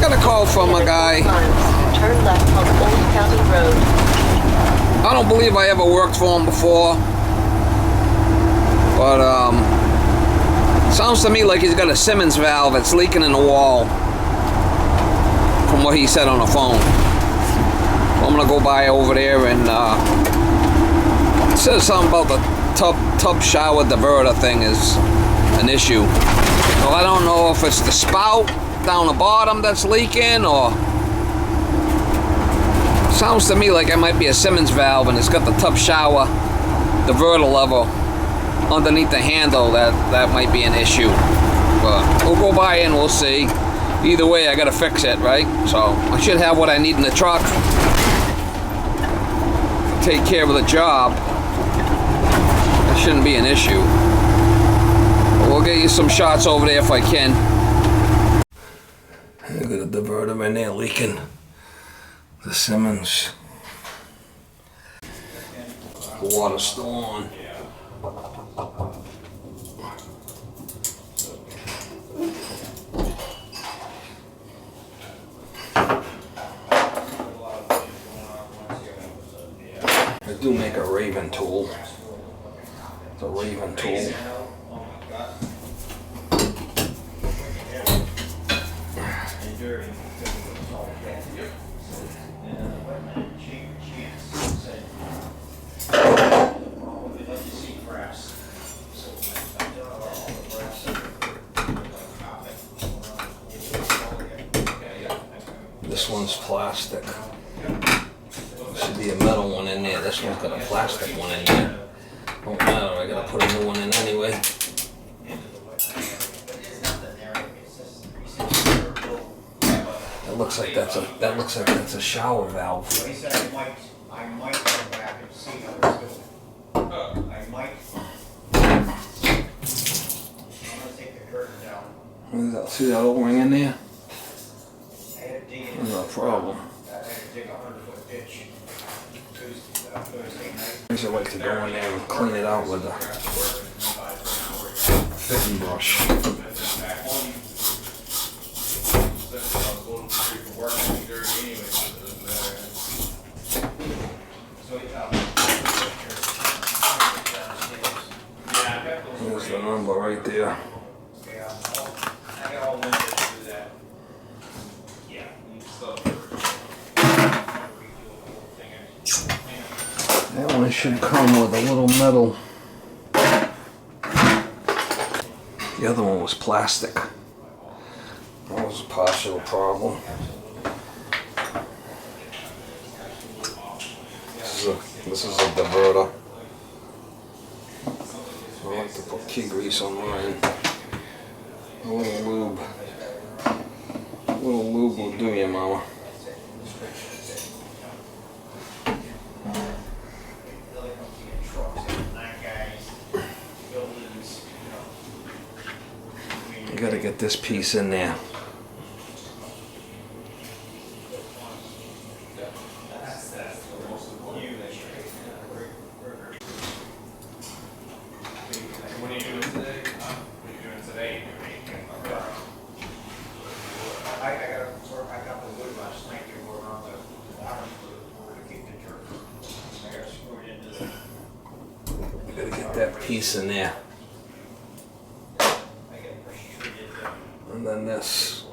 Got a call from a guy. Turn left on Old County Road. I don't believe I ever worked for him before, but sounds to me like he's got a Symmons valve that's leaking in the wall, from what he said on the phone. So I'm gonna go by over there and it says something about the tub shower diverter thing is an issue. Well, I don't know if it's the spout down the bottom that's leaking, or sounds to me like it might be a Symmons valve and it's got the tub shower diverter lever underneath the handle that might be an issue. But we'll go by and we'll see. Either way, I gotta fix it, right? So I should have what I need in the truck to take care of the job. That shouldn't be an issue. But we'll get you some shots over there if I can. Look at the diverter in there leaking. The Symmons. The water's still on. I do make a Raven tool. It's a Raven tool. This one's plastic. There should be a metal one in there. This one's got a plastic one in there. Don't matter, I gotta put a new one in anyway. That looks like that's a shower valve. I might go back and see how it's doing. I might. I'm gonna take the curtain down. See that old ring in there? I had to dig it. No problem. I had to dig a 100-foot ditch Thursday night. I used to like to go in there and clean it out with a fitting brush. There's the number right there. That one should come with a little metal. The other one was plastic. That was a partial problem. This is a diverter. I like to put key grease on mine. A little lube. A little lube will do you, mama. You gotta get this piece in there. What are you doing today? I got the wood last night to go around the bottom to keep the jerk. I got screwed into the. You gotta get that piece in there. And then this.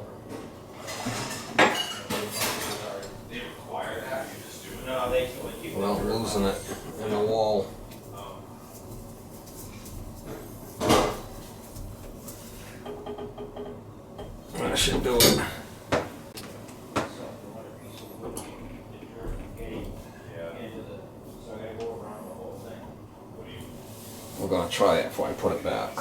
They require that? You just do it? No, they keep it. Without losing it in the wall. That should do it. We're gonna try it before I put it back.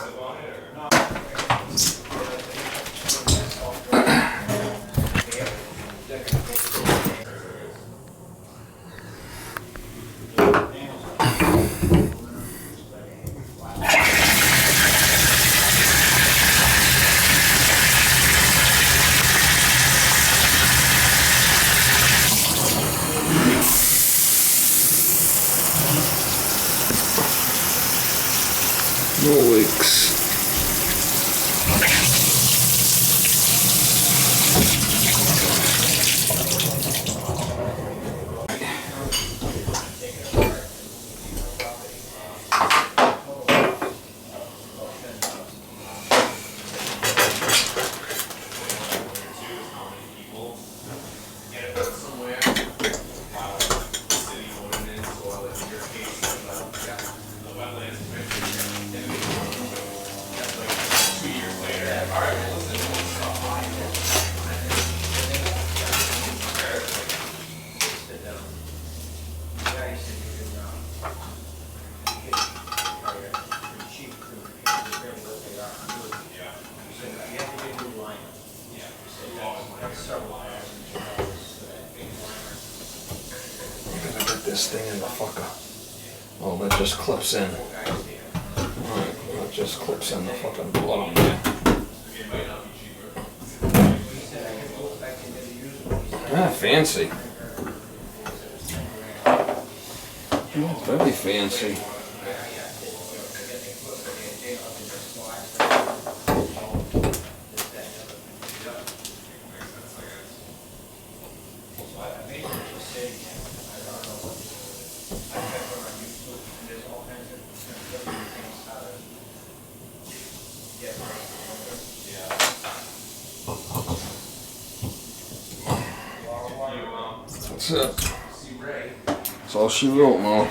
No leaks. cheap to repair what they are. Yeah. He said, you have to get a new liner. Yeah. He said, that's several $1,000 for that big liner. I'm gonna get this thing in the fucker. Oh, that just clips in. Alright, that just clips in the fucking bottom there. Ah, fancy. Very fancy. That's it. That's all she wrote, Mo.